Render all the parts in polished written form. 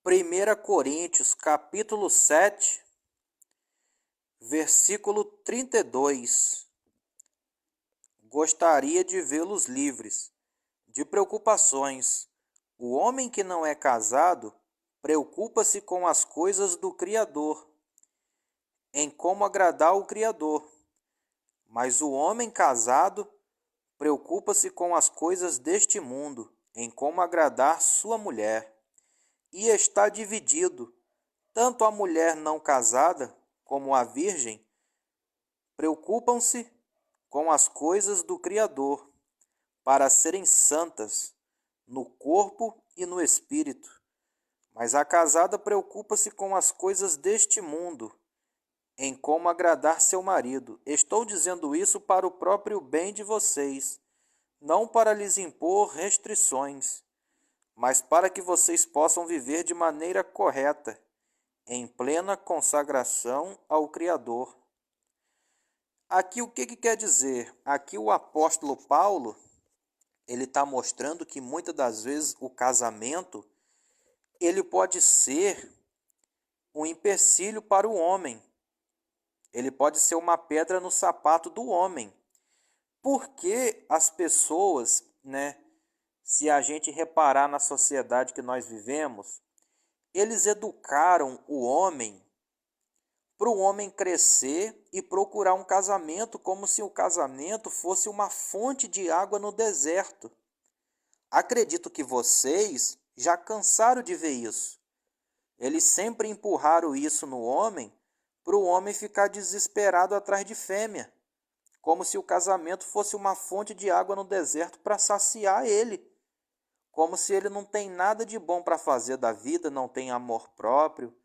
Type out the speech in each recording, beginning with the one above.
Primeira Coríntios, capítulo 7, versículo 32. Gostaria de vê-los livres de preocupações. O homem que não é casado preocupa-se com as coisas do Criador, em como agradar o Criador. Mas o homem casado preocupa-se com as coisas deste mundo, em como agradar sua mulher. E está dividido. Tanto a mulher não casada como a virgem preocupam-se com as coisas do Criador, para serem santas no corpo e no espírito. Mas a casada preocupa-se com as coisas deste mundo, em como agradar seu marido. Estou dizendo isso para o próprio bem de vocês, não para lhes impor restrições, mas para que vocês possam viver de maneira correta, em plena consagração ao Criador. Aqui o que quer dizer? Aqui o apóstolo Paulo, ele está mostrando que muitas das vezes o casamento, ele pode ser um empecilho para o homem. Ele pode ser uma pedra no sapato do homem. Porque as pessoas, se a gente reparar na sociedade que nós vivemos, eles educaram o homem para o homem crescer e procurar um casamento como se o casamento fosse uma fonte de água no deserto. Acredito que vocês já cansaram de ver isso. Eles sempre empurraram isso no homem para o homem ficar desesperado atrás de fêmea, como se o casamento fosse uma fonte de água no deserto para saciar ele, como se ele não tem nada de bom para fazer da vida, não tem amor próprio,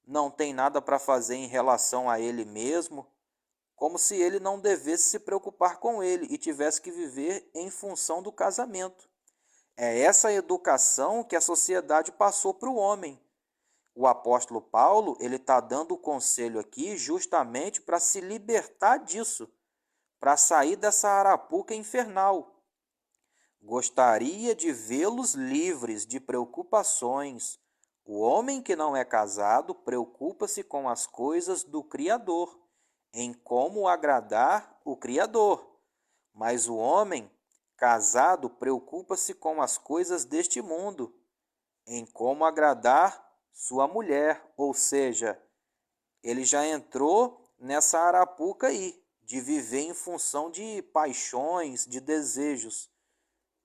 não tem nada para fazer em relação a ele mesmo, como se ele não devesse se preocupar com ele e tivesse que viver em função do casamento. É essa educação que a sociedade passou para o homem. O apóstolo Paulo, ele está dando o conselho aqui justamente para se libertar disso, para sair dessa arapuca infernal. Gostaria de vê-los livres de preocupações. O homem que não é casado preocupa-se com as coisas do Criador, em como agradar o Criador. Mas o homem casado preocupa-se com as coisas deste mundo, em como agradar sua mulher. Ou seja, ele já entrou nessa arapuca aí, de viver em função de paixões, de desejos.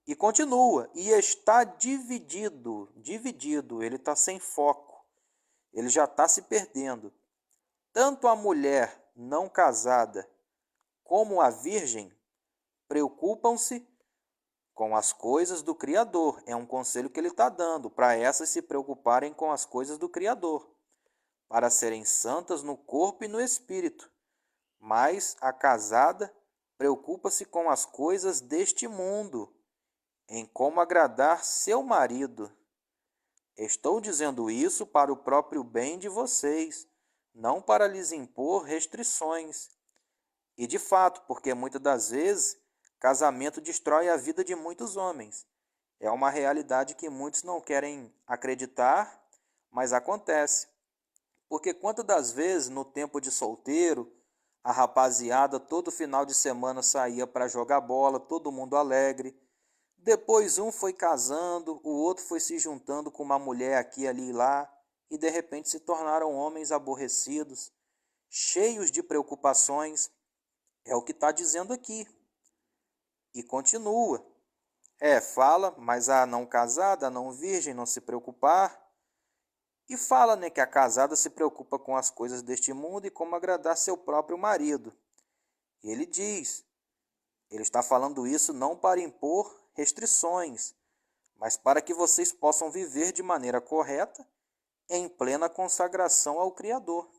E continua, e está dividido, ele está sem foco, ele já está se perdendo. Tanto a mulher não casada como a virgem preocupam-se com as coisas do Criador. É um conselho que ele está dando, para essas se preocuparem com as coisas do Criador, para serem santas no corpo e no espírito. Mas a casada preocupa-se com as coisas deste mundo, em como agradar seu marido. Estou dizendo isso para o próprio bem de vocês, não para lhes impor restrições. E de fato, porque muitas das vezes, casamento destrói a vida de muitos homens. É uma realidade que muitos não querem acreditar, mas acontece. Porque quantas das vezes, no tempo de solteiro, a rapaziada todo final de semana saía para jogar bola, todo mundo alegre. Depois um foi casando, o outro foi se juntando com uma mulher aqui, ali e lá, e de repente se tornaram homens aborrecidos, cheios de preocupações. É o que está dizendo aqui. E continua. Fala, mas a não casada, a não virgem, não se preocupar. E fala, que a casada se preocupa com as coisas deste mundo e como agradar seu próprio marido. E ele diz, ele está falando isso não para impor restrições, mas para que vocês possam viver de maneira correta, em plena consagração ao Criador.